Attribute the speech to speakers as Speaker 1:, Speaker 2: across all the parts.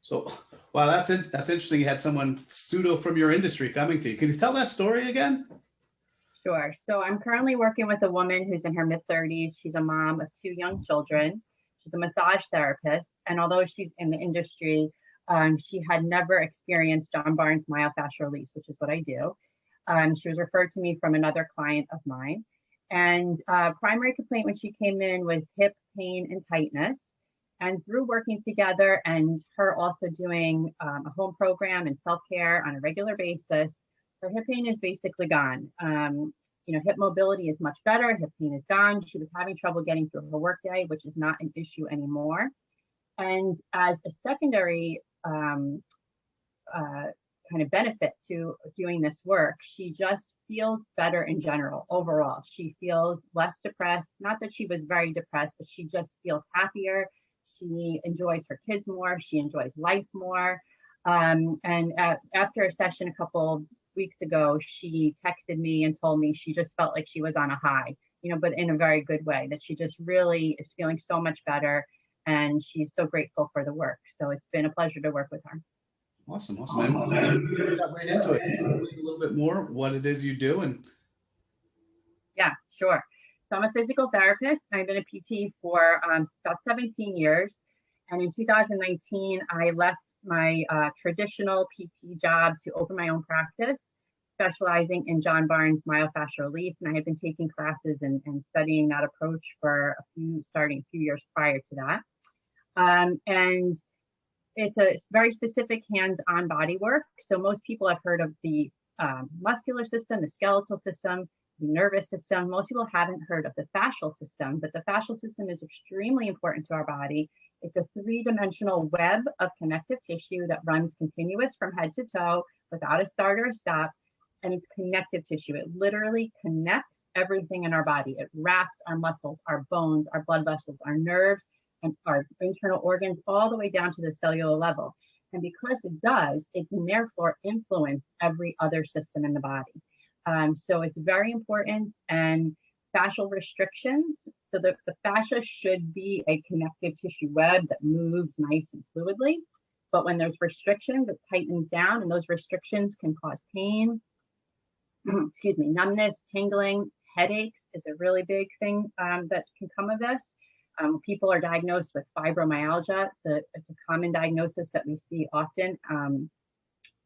Speaker 1: So, wow, that's it. That's interesting. You had someone pseudo from your industry coming to you. Can you tell that story again?
Speaker 2: Sure. So I'm currently working with a woman who's in her mid-30s. She's a mom of 2 young children. She's a massage therapist. And although she's in the industry, she had never experienced John Barnes Myofascial Release, which is what I do. She was referred to me from another client of mine. And primary complaint when she came in was hip pain and tightness. And through working together and her also doing a home program and self-care on a regular basis, her hip pain is basically gone. Hip mobility is much better. Hip pain is gone. She was having trouble getting through her workday, which is not an issue anymore. And as a secondary kind of benefit to doing this work, she just feels better in general overall. She feels less depressed. Not that she was very depressed, but she just feels happier. She enjoys her kids more. She enjoys life more. After a session a couple weeks ago, she texted me and told me she just felt like she was on a high, but in a very good way, that she just really is feeling so much better. And she's so grateful for the work. So it's been a pleasure to work with her.
Speaker 1: Awesome. And we got right into it. Can you explain a little bit more what it is you do?
Speaker 2: Yeah, sure. So I'm a physical therapist. I've been a PT for about 17 years. And in 2019, I left my traditional PT job to open my own practice, specializing in John Barnes Myofascial Release. And I had been taking classes and studying that approach for starting a few years prior to that. And it's a very specific hands-on body work. So most people have heard of the muscular system, the skeletal system, the nervous system. Most people haven't heard of the fascial system, but the fascial system is extremely important to our body. It's a 3-dimensional web of connective tissue that runs continuous from head to toe without a start or a stop. And it's connective tissue. It literally connects everything in our body. It wraps our muscles, our bones, our blood vessels, our nerves, and our internal organs all the way down to the cellular level. And because it does, it can therefore influence every other system in the body. So it's very important. And fascial restrictions, so the fascia should be a connective tissue web that moves nice and fluidly. But when there's restrictions, it tightens down, and those restrictions can cause pain, numbness, tingling, headaches is a really big thing that can come of this. People are diagnosed with fibromyalgia. It's a common diagnosis that we see often.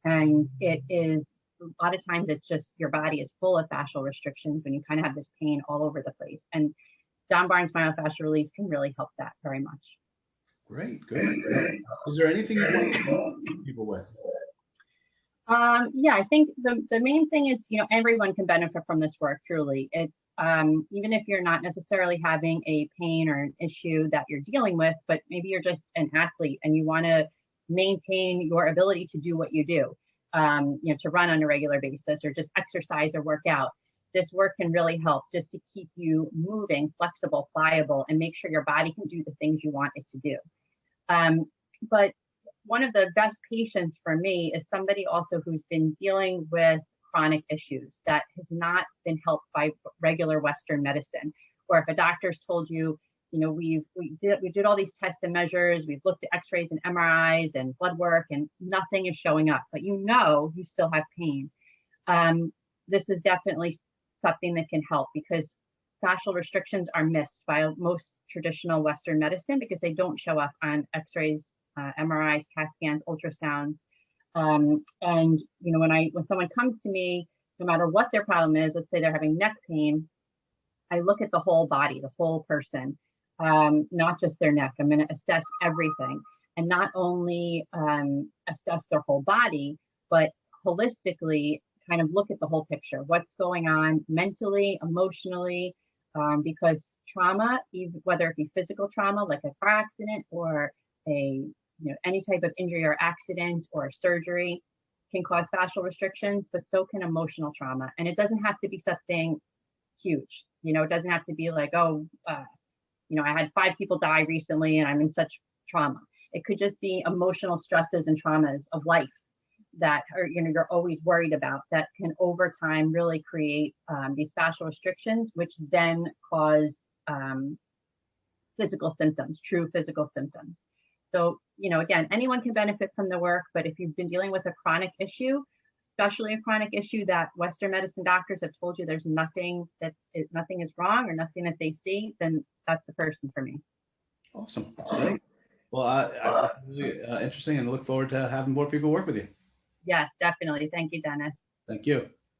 Speaker 2: And it is, a lot of times it's just your body is full of fascial restrictions when you kind of have this pain all over the place. And John Barnes Myofascial Release can really help that very much.
Speaker 1: Great. Is there anything you want to help people with?
Speaker 2: Yeah, I think the main thing is, everyone can benefit from this work, truly. It's even if you're not necessarily having a pain or an issue that you're dealing with, but maybe you're just an athlete and you want to maintain your ability to do what you do, to run on a regular basis or just exercise or work out. This work can really help just to keep you moving, flexible, pliable, and make sure your body can do the things you want it to do. But one of the best patients for me is somebody also who's been dealing with chronic issues that has not been helped by regular Western medicine. Or if a doctor's told you, we did all these tests and measures, we've looked at x-rays and MRIs and blood work, and nothing is showing up, but you still have pain. This is definitely something that can help, because fascial restrictions are missed by most traditional Western medicine because they don't show up on x-rays, MRIs, CAT scans, ultrasounds. And when someone comes to me, no matter what their problem is, let's say they're having neck pain, I look at the whole body, the whole person, not just their neck. I'm going to assess everything, and not only assess their whole body, but holistically kind of look at the whole picture. What's going on mentally, emotionally, because trauma, whether it be physical trauma like a car accident or any type of injury or accident or surgery, can cause fascial restrictions, but so can emotional trauma. And it doesn't have to be something huge. It doesn't have to be like, I had 5 people die recently and I'm in such trauma. It could just be emotional stresses and traumas of life that are, you're always worried about, that can over time really create these fascial restrictions, which then cause physical symptoms, true physical symptoms. So again, anyone can benefit from the work, but if you've been dealing with a chronic issue, especially a chronic issue that Western medicine doctors have told you there's nothing is wrong or nothing that they see, then that's the person for me.
Speaker 1: Awesome. Great. Well, it's really interesting, and look forward to having more people work with you.
Speaker 2: Yes, definitely. Thank you, Dennis.
Speaker 1: Thank you.